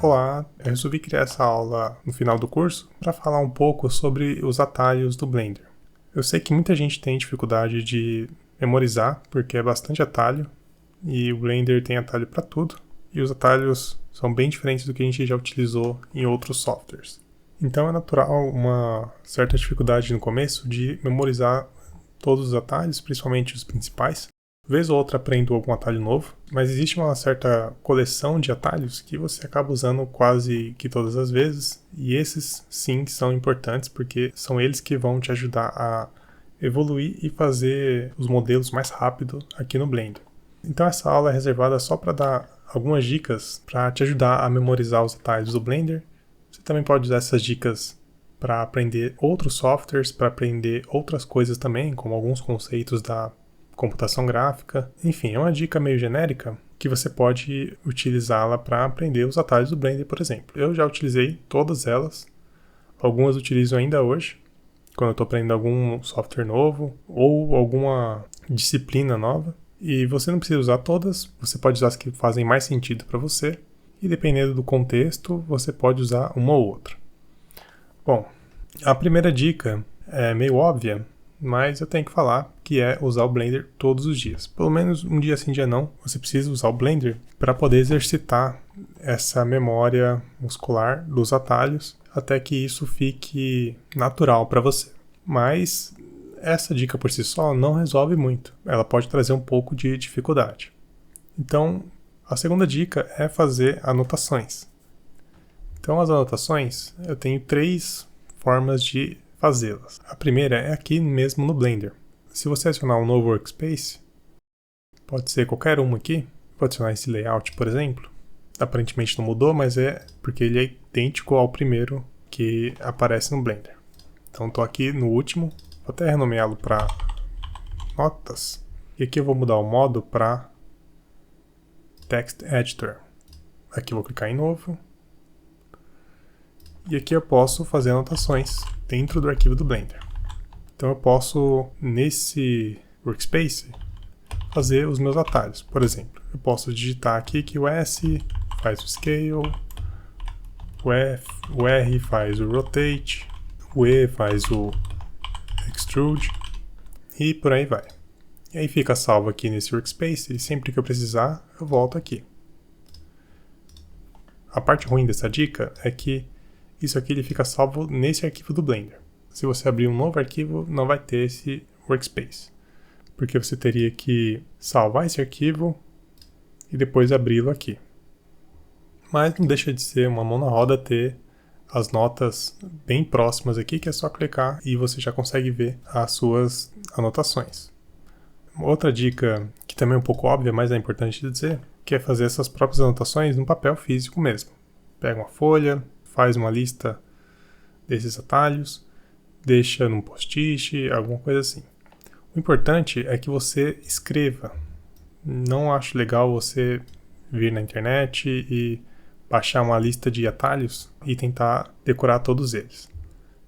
Olá, eu resolvi criar essa aula no final do curso para falar um pouco sobre os atalhos do Blender. Eu sei que muita gente tem dificuldade de memorizar, porque é bastante atalho, e o Blender tem atalho para tudo, e os atalhos são bem diferentes do que a gente já utilizou em outros softwares. Então é natural uma certa dificuldade no começo de memorizar todos os atalhos, principalmente os principais. Vez ou outra aprendo algum atalho novo, mas existe uma certa coleção de atalhos que você acaba usando quase que todas as vezes, e esses sim são importantes porque são eles que vão te ajudar a evoluir e fazer os modelos mais rápido aqui no Blender. Então essa aula é reservada só para dar algumas dicas para te ajudar a memorizar os atalhos do Blender. Você também pode usar essas dicas para aprender outros softwares, para aprender outras coisas também, como alguns conceitos da computação gráfica. Enfim, é uma dica meio genérica que você pode utilizá-la para aprender os atalhos do Blender, por exemplo. Eu já utilizei todas elas, algumas utilizo ainda hoje, quando eu estou aprendendo algum software novo ou alguma disciplina nova. E você não precisa usar todas, você pode usar as que fazem mais sentido para você, e dependendo do contexto, você pode usar uma ou outra. Bom, a primeira dica é meio óbvia, mas eu tenho que falar que é usar o Blender todos os dias. Pelo menos um dia sim, dia não, você precisa usar o Blender para poder exercitar essa memória muscular dos atalhos até que isso fique natural para você. Mas essa dica por si só não resolve muito. Ela pode trazer um pouco de dificuldade. Então, a segunda dica é fazer anotações. Então, as anotações, eu tenho 3 formas de fazê-las. A primeira é aqui mesmo no Blender. Se você adicionar um novo workspace, pode ser qualquer um aqui, vou adicionar esse layout, por exemplo. Aparentemente não mudou, mas é porque ele é idêntico ao primeiro que aparece no Blender. Então estou aqui no último, vou até renomeá-lo para notas. E aqui eu vou mudar o modo para Text Editor. Aqui eu vou clicar em novo. E aqui eu posso fazer anotações dentro do arquivo do Blender. Então eu posso, nesse workspace, fazer os meus atalhos. Por exemplo, eu posso digitar aqui que o S faz o Scale, o R faz o Rotate, o E faz o Extrude, e por aí vai. E aí fica salvo aqui nesse workspace, e sempre que eu precisar, eu volto aqui. A parte ruim dessa dica é que isso aqui ele fica salvo nesse arquivo do Blender. Se você abrir um novo arquivo, não vai ter esse workspace, porque você teria que salvar esse arquivo e depois abri-lo aqui. Mas não deixa de ser uma mão na roda ter as notas bem próximas aqui, que é só clicar e você já consegue ver as suas anotações. Outra dica, que também é um pouco óbvia, mas é importante de dizer, que é fazer essas próprias anotações no papel físico mesmo. Pega uma folha, faz uma lista desses atalhos, deixa num post-it, alguma coisa assim. O importante é que você escreva. Não acho legal você vir na internet e baixar uma lista de atalhos e tentar decorar todos eles.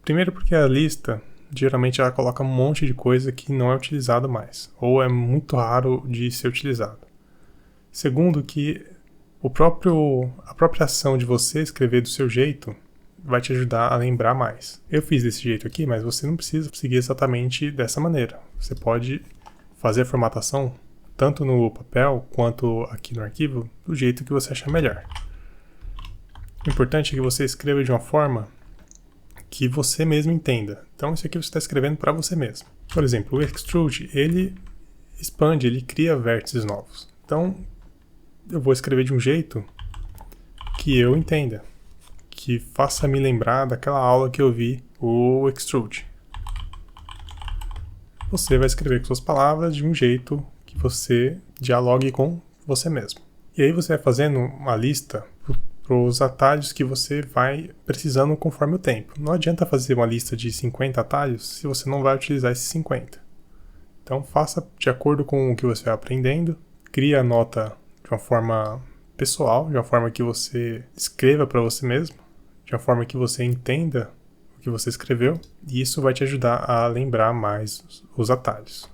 Primeiro porque a lista, geralmente ela coloca um monte de coisa que não é utilizado mais, ou é muito raro de ser utilizado. Segundo que a própria ação de você escrever do seu jeito vai te ajudar a lembrar mais. Eu fiz desse jeito aqui, mas você não precisa seguir exatamente dessa maneira. Você pode fazer a formatação tanto no papel quanto aqui no arquivo do jeito que você achar melhor. O importante é que você escreva de uma forma que você mesmo entenda. Então isso aqui você está escrevendo para você mesmo. Por exemplo, o Extrude, ele expande, ele cria vértices novos. Então eu vou escrever de um jeito que eu entenda, que faça me lembrar daquela aula que eu vi, o Extrude. Você vai escrever com suas palavras de um jeito que você dialogue com você mesmo. E aí você vai fazendo uma lista para os atalhos que você vai precisando conforme o tempo. Não adianta fazer uma lista de 50 atalhos se você não vai utilizar esses 50. Então faça de acordo com o que você vai aprendendo, crie a nota de uma forma pessoal, de uma forma que você escreva para você mesmo, de uma forma que você entenda o que você escreveu, e isso vai te ajudar a lembrar mais os atalhos.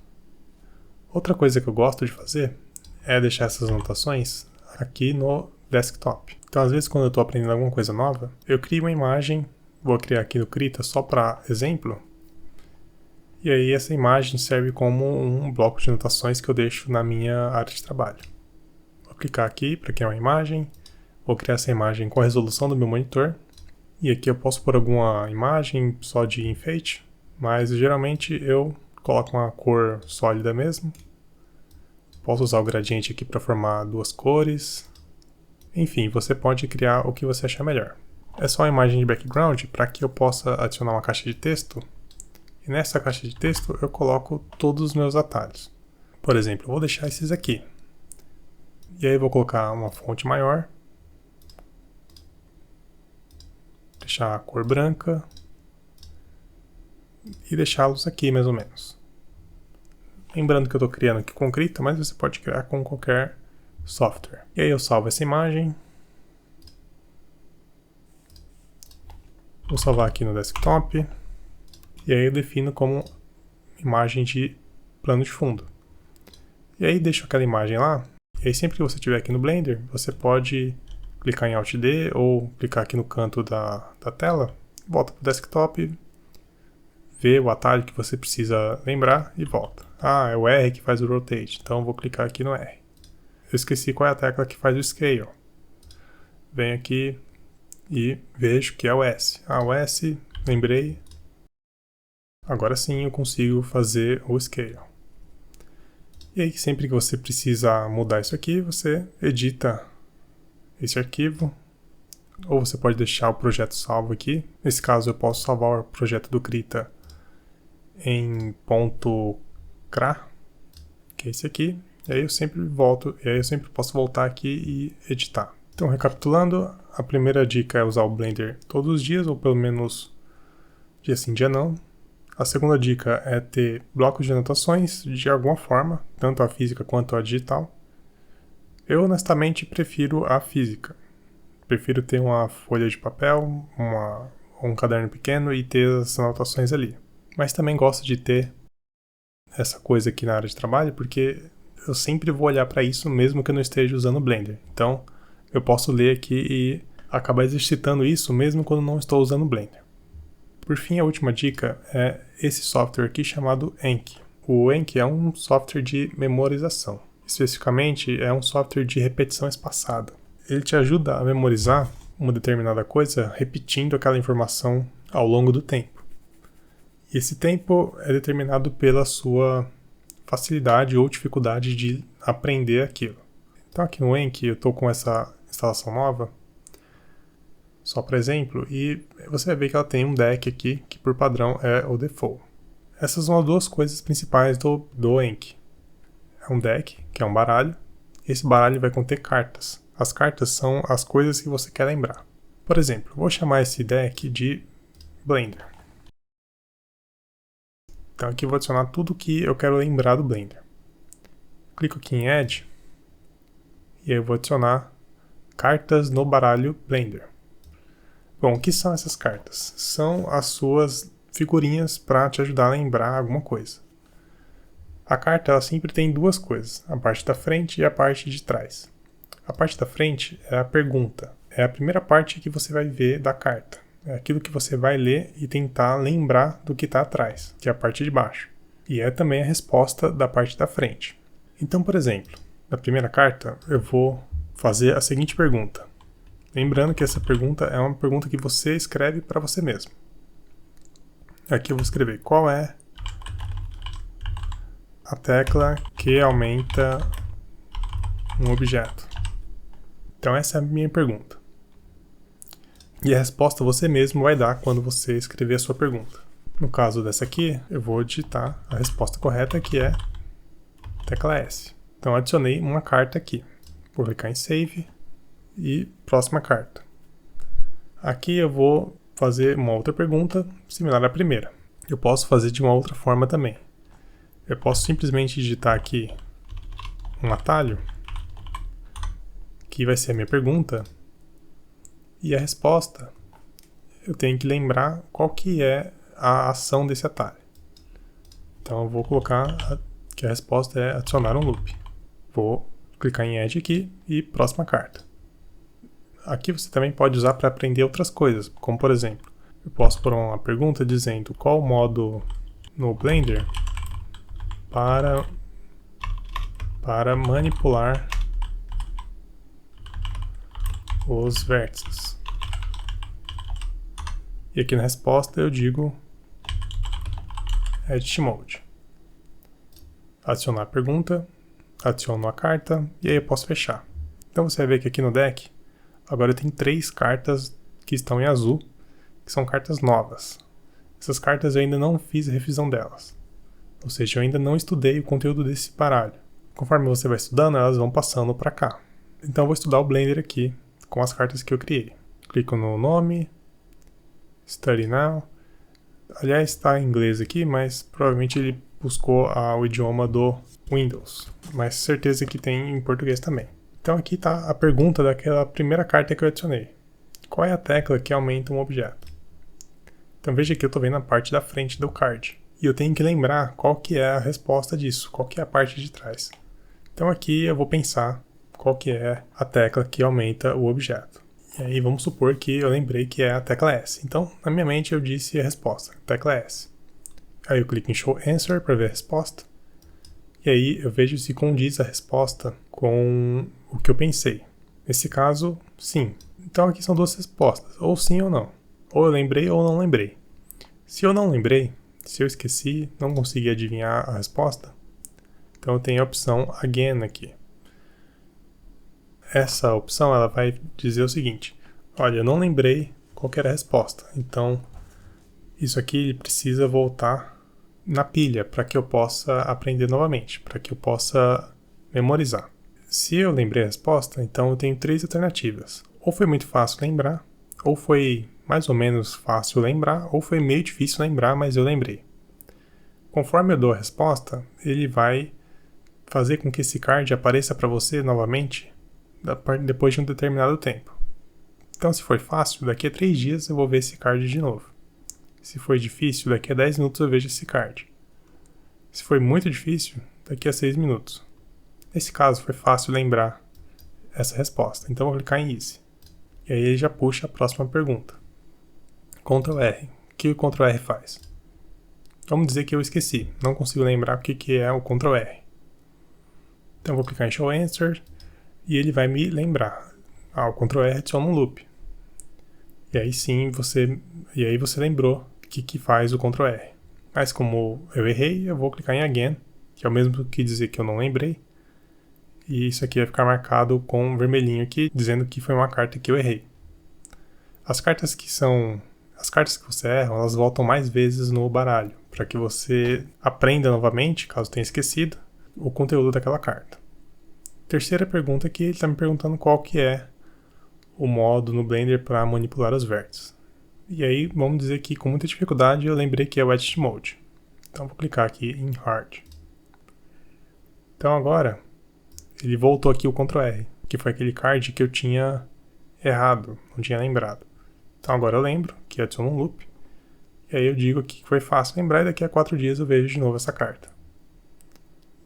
Outra coisa que eu gosto de fazer é deixar essas anotações aqui no desktop. Então, às vezes, quando eu estou aprendendo alguma coisa nova, eu crio uma imagem, vou criar aqui no Krita só para exemplo, e aí essa imagem serve como um bloco de anotações que eu deixo na minha área de trabalho. Vou clicar aqui para criar uma imagem, vou criar essa imagem com a resolução do meu monitor, e aqui eu posso pôr alguma imagem só de enfeite, mas geralmente eu coloco uma cor sólida mesmo. Posso usar o gradiente aqui para formar duas cores. Enfim, você pode criar o que você achar melhor. É só uma imagem de background para que eu possa adicionar uma caixa de texto. E nessa caixa de texto eu coloco todos os meus atalhos. Por exemplo, eu vou deixar esses aqui. E aí eu vou colocar uma fonte maior. Deixar a cor branca. E deixá-los aqui mais ou menos. Lembrando que eu estou criando aqui com Krita, mas você pode criar com qualquer software. E aí eu salvo essa imagem. Vou salvar aqui no desktop. E aí eu defino como imagem de plano de fundo. E aí deixo aquela imagem lá. E aí sempre que você estiver aqui no Blender, você pode clicar em Alt D ou clicar aqui no canto da tela. Volta para o desktop. Vê o atalho que você precisa lembrar e volta. Ah, é o R que faz o Rotate, então eu vou clicar aqui no R. Eu esqueci qual é a tecla que faz o Scale. Venho aqui e vejo que é o S. Ah, o S, lembrei. Agora sim eu consigo fazer o Scale. E aí sempre que você precisa mudar isso aqui, você edita esse arquivo. Ou você pode deixar o projeto salvo aqui. Nesse caso eu posso salvar o projeto do Krita em .cra, que é esse aqui, e aí eu sempre posso voltar aqui e editar. Então, recapitulando, a primeira dica é usar o Blender todos os dias, ou pelo menos dia sim, dia não. A segunda dica é ter blocos de anotações de alguma forma, tanto a física quanto a digital. Eu honestamente prefiro a física. Prefiro ter uma folha de papel, um caderno pequeno e ter as anotações ali. Mas também gosto de ter essa coisa aqui na área de trabalho, porque eu sempre vou olhar para isso mesmo que eu não esteja usando o Blender. Então, eu posso ler aqui e acabar exercitando isso mesmo quando não estou usando o Blender. Por fim, a última dica é esse software aqui chamado Enki. O Enki é um software de memorização. Especificamente, é um software de repetição espaçada. Ele te ajuda a memorizar uma determinada coisa repetindo aquela informação ao longo do tempo. E esse tempo é determinado pela sua facilidade ou dificuldade de aprender aquilo. Então aqui no Enki eu estou com essa instalação nova, só para exemplo, e você vai ver que ela tem um deck aqui, que por padrão é o default. Essas são as duas coisas principais do Enki. É um deck, que é um baralho, e esse baralho vai conter cartas. As cartas são as coisas que você quer lembrar. Por exemplo, vou chamar esse deck de Blender. Então aqui eu vou adicionar tudo que eu quero lembrar do Blender. Clico aqui em Add. E aí eu vou adicionar cartas no baralho Blender. Bom, o que são essas cartas? São as suas figurinhas para te ajudar a lembrar alguma coisa. A carta ela sempre tem duas coisas, a parte da frente e a parte de trás. A parte da frente é a pergunta. É a primeira parte que você vai ver da carta. É aquilo que você vai ler e tentar lembrar do que está atrás, que é a parte de baixo. E é também a resposta da parte da frente. Então, por exemplo, na primeira carta eu vou fazer a seguinte pergunta. Lembrando que essa pergunta é uma pergunta que você escreve para você mesmo. Aqui eu vou escrever qual é a tecla que aumenta um objeto. Então essa é a minha pergunta. E a resposta você mesmo vai dar quando você escrever a sua pergunta. No caso dessa aqui, eu vou digitar a resposta correta, que é tecla S. Então adicionei uma carta aqui. Vou clicar em Save e próxima carta. Aqui eu vou fazer uma outra pergunta similar à primeira. Eu posso fazer de uma outra forma também. Eu posso simplesmente digitar aqui um atalho, que vai ser a minha pergunta, e a resposta, eu tenho que lembrar qual que é a ação desse atalho. Então eu vou colocar que a resposta é adicionar um loop. Vou clicar em Add aqui e próxima carta. Aqui você também pode usar para aprender outras coisas, como por exemplo, eu posso pôr uma pergunta dizendo qual o modo no Blender para manipular os vértices. E aqui na resposta eu digo Edit Mode. Adicionar a pergunta, adiciono a carta e aí eu posso fechar. Então você vai ver que aqui no deck agora tem 3 cartas que estão em azul, que são cartas novas. Essas cartas eu ainda não fiz a revisão delas. Ou seja, eu ainda não estudei o conteúdo desse baralho. Conforme você vai estudando, elas vão passando para cá. Então eu vou estudar o Blender aqui com as cartas que eu criei. Clico no nome, Study Now. Aliás, está em inglês aqui, mas provavelmente ele buscou o idioma do Windows. Mas certeza que tem em português também. Então aqui está a pergunta daquela primeira carta que eu adicionei. Qual é a tecla que aumenta um objeto? Então veja que eu estou vendo a parte da frente do card. E eu tenho que lembrar qual que é a resposta disso, qual que é a parte de trás. Então aqui eu vou pensar qual que é a tecla que aumenta o objeto. E aí vamos supor que eu lembrei que é a tecla S. Então na minha mente eu disse a resposta, tecla S. Aí eu clico em Show Answer para ver a resposta. E aí eu vejo se condiz a resposta com o que eu pensei. Nesse caso, sim. Então aqui são 2 respostas, ou sim ou não. Ou eu lembrei ou não lembrei. Se eu não lembrei, se eu esqueci, não consegui adivinhar a resposta, então eu tenho a opção Again aqui. Essa opção ela vai dizer o seguinte: olha, eu não lembrei qual que era a resposta, então isso aqui precisa voltar na pilha para que eu possa aprender novamente, para que eu possa memorizar. Se eu lembrei a resposta, então eu tenho 3 alternativas. Ou foi muito fácil lembrar, ou foi mais ou menos fácil lembrar, ou foi meio difícil lembrar, mas eu lembrei. Conforme eu dou a resposta, ele vai fazer com que esse card apareça para você novamente depois de um determinado tempo. Então, se foi fácil, daqui a 3 dias eu vou ver esse card de novo. Se foi difícil, daqui a 10 minutos eu vejo esse card. Se foi muito difícil, daqui a 6 minutos. Nesse caso, foi fácil lembrar essa resposta, então eu vou clicar em Easy. E aí ele já puxa a próxima pergunta. Ctrl R. O que o Ctrl R faz? Vamos dizer que eu esqueci, não consigo lembrar o que é o Ctrl R. Então eu vou clicar em Show Answer e ele vai me lembrar. O Ctrl R adiciona um loop. E aí sim você lembrou o que faz o Ctrl R. Mas como eu errei, eu vou clicar em Again, que é o mesmo que dizer que eu não lembrei. E isso aqui vai ficar marcado com um vermelhinho aqui, dizendo que foi uma carta que eu errei. As cartas que você erra, elas voltam mais vezes no baralho, para que você aprenda novamente, caso tenha esquecido, o conteúdo daquela carta. Terceira pergunta aqui, ele está me perguntando qual que é o modo no Blender para manipular os vértices. E aí, vamos dizer que com muita dificuldade eu lembrei que é o Edit Mode. Então vou clicar aqui em Hard. Então agora, ele voltou aqui o Ctrl R, que foi aquele card que eu tinha errado, não tinha lembrado. Então agora eu lembro que adiciono um loop. E aí eu digo aqui que foi fácil lembrar e daqui a 4 dias eu vejo de novo essa carta.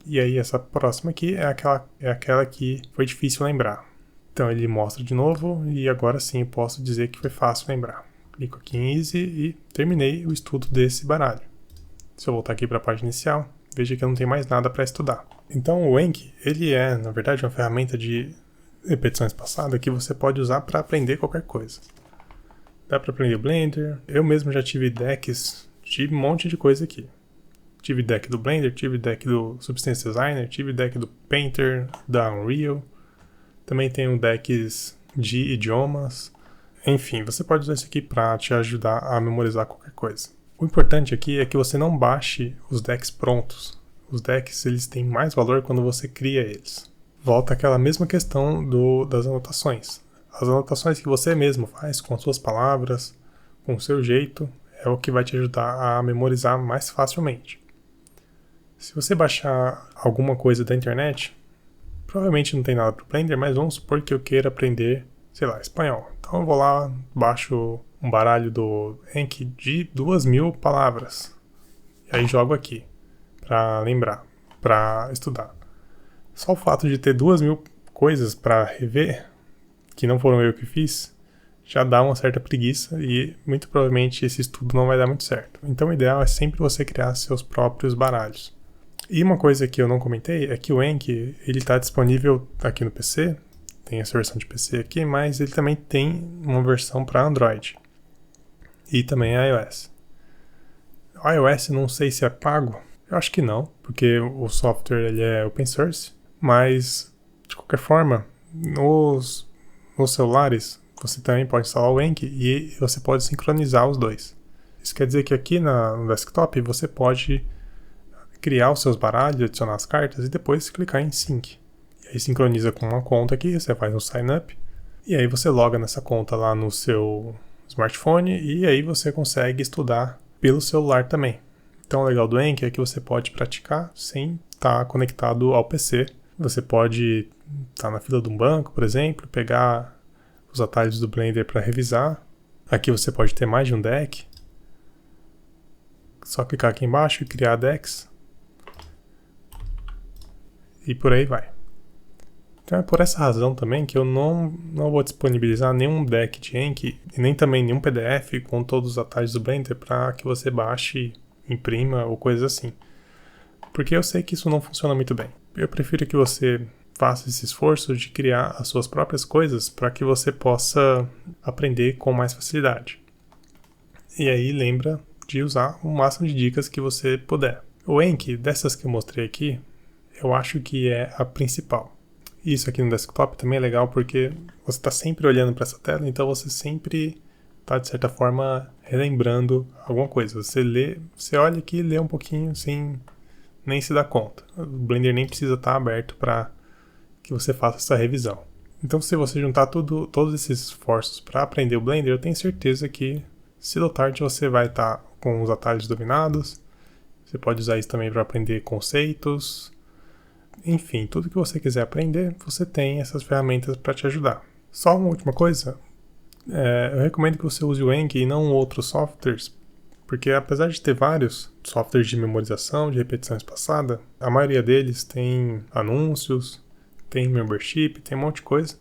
E aí essa próxima aqui é aquela que foi difícil lembrar. Então ele mostra de novo e agora sim eu posso dizer que foi fácil lembrar. Clico aqui em Easy e terminei o estudo desse baralho. Se eu voltar aqui para a página inicial, veja que eu não tenho mais nada para estudar. Então o Anki, ele é, na verdade, uma ferramenta de repetição espaçada que você pode usar para aprender qualquer coisa. Dá para aprender Blender. Eu mesmo já tive decks de um monte de coisa aqui. Tive deck do Blender, tive deck do Substance Designer, tive deck do Painter, da Unreal. Também tenho decks de idiomas. Enfim, você pode usar isso aqui para te ajudar a memorizar qualquer coisa. O importante aqui é que você não baixe os decks prontos. Os decks eles têm mais valor quando você cria eles. Volta àquela mesma questão das anotações. As anotações que você mesmo faz com as suas palavras, com o seu jeito, é o que vai te ajudar a memorizar mais facilmente. Se você baixar alguma coisa da internet, provavelmente não tem nada para o Blender, mas vamos supor que eu queira aprender, sei lá, espanhol. Então eu vou lá, baixo um baralho do Anki de 2.000 palavras. E aí jogo aqui, para lembrar, para estudar. Só o fato de ter 2.000 coisas para rever que não foram eu que fiz, já dá uma certa preguiça e muito provavelmente esse estudo não vai dar muito certo. Então o ideal é sempre você criar seus próprios baralhos. E uma coisa que eu não comentei é que o Enki, ele está disponível aqui no PC, tem essa versão de PC aqui, mas ele também tem uma versão para Android e também iOS. O iOS não sei se é pago, eu acho que não, porque o software ele é open source, mas de qualquer forma, nos celulares você também pode instalar o Enki e você pode sincronizar os dois. Isso quer dizer que aqui no desktop você pode criar os seus baralhos, adicionar as cartas e depois clicar em Sync. E aí sincroniza com uma conta aqui, você faz um sign up e aí você loga nessa conta lá no seu smartphone e aí você consegue estudar pelo celular também. Então o legal do Enki é que você pode praticar sem estar conectado ao PC. Você pode estar na fila de um banco, por exemplo, pegar os atalhos do Blender para revisar. Aqui você pode ter mais de um deck. Só clicar aqui embaixo e criar decks. E por aí vai. Então é por essa razão também que eu não vou disponibilizar nenhum deck de Enki e nem também nenhum PDF com todos os atalhos do Blender para que você baixe, imprima ou coisas assim. Porque eu sei que isso não funciona muito bem. Eu prefiro que você faça esse esforço de criar as suas próprias coisas para que você possa aprender com mais facilidade. E aí lembra de usar o máximo de dicas que você puder. O Enki, dessas que eu mostrei aqui, eu acho que é a principal. Isso aqui no desktop também é legal porque você está sempre olhando para essa tela, então você sempre está, de certa forma, relembrando alguma coisa. Você olha aqui e lê um pouquinho sem nem se dar conta. O Blender nem precisa estar aberto para que você faça essa revisão. Então, se você juntar todos esses esforços para aprender o Blender, eu tenho certeza que cedo ou tarde você vai estar com os atalhos dominados. Você pode usar isso também para aprender conceitos. Enfim, tudo que você quiser aprender, você tem essas ferramentas para te ajudar. Só uma última coisa, eu recomendo que você use o Enki e não outros softwares, porque apesar de ter vários softwares de memorização, de repetição espaçada, a maioria deles tem anúncios, tem membership, tem um monte de coisa,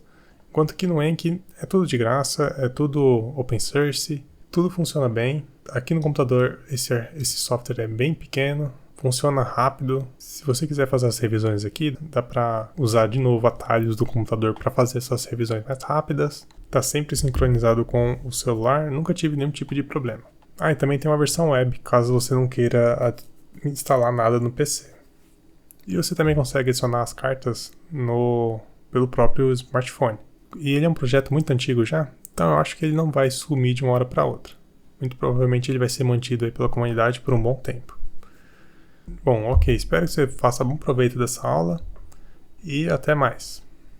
enquanto que no Enki é tudo de graça, é tudo open source, tudo funciona bem. Aqui no computador esse software é bem pequeno, funciona rápido. Se você quiser fazer as revisões aqui, dá para usar de novo atalhos do computador para fazer essas revisões mais rápidas. Está sempre sincronizado com o celular, nunca tive nenhum tipo de problema. E também tem uma versão web, caso você não queira instalar nada no PC. E você também consegue adicionar as cartas pelo próprio smartphone. E ele é um projeto muito antigo já, então eu acho que ele não vai sumir de uma hora para outra. Muito provavelmente ele vai ser mantido aí pela comunidade por um bom tempo. Bom, ok, espero que você faça bom proveito dessa aula e até mais.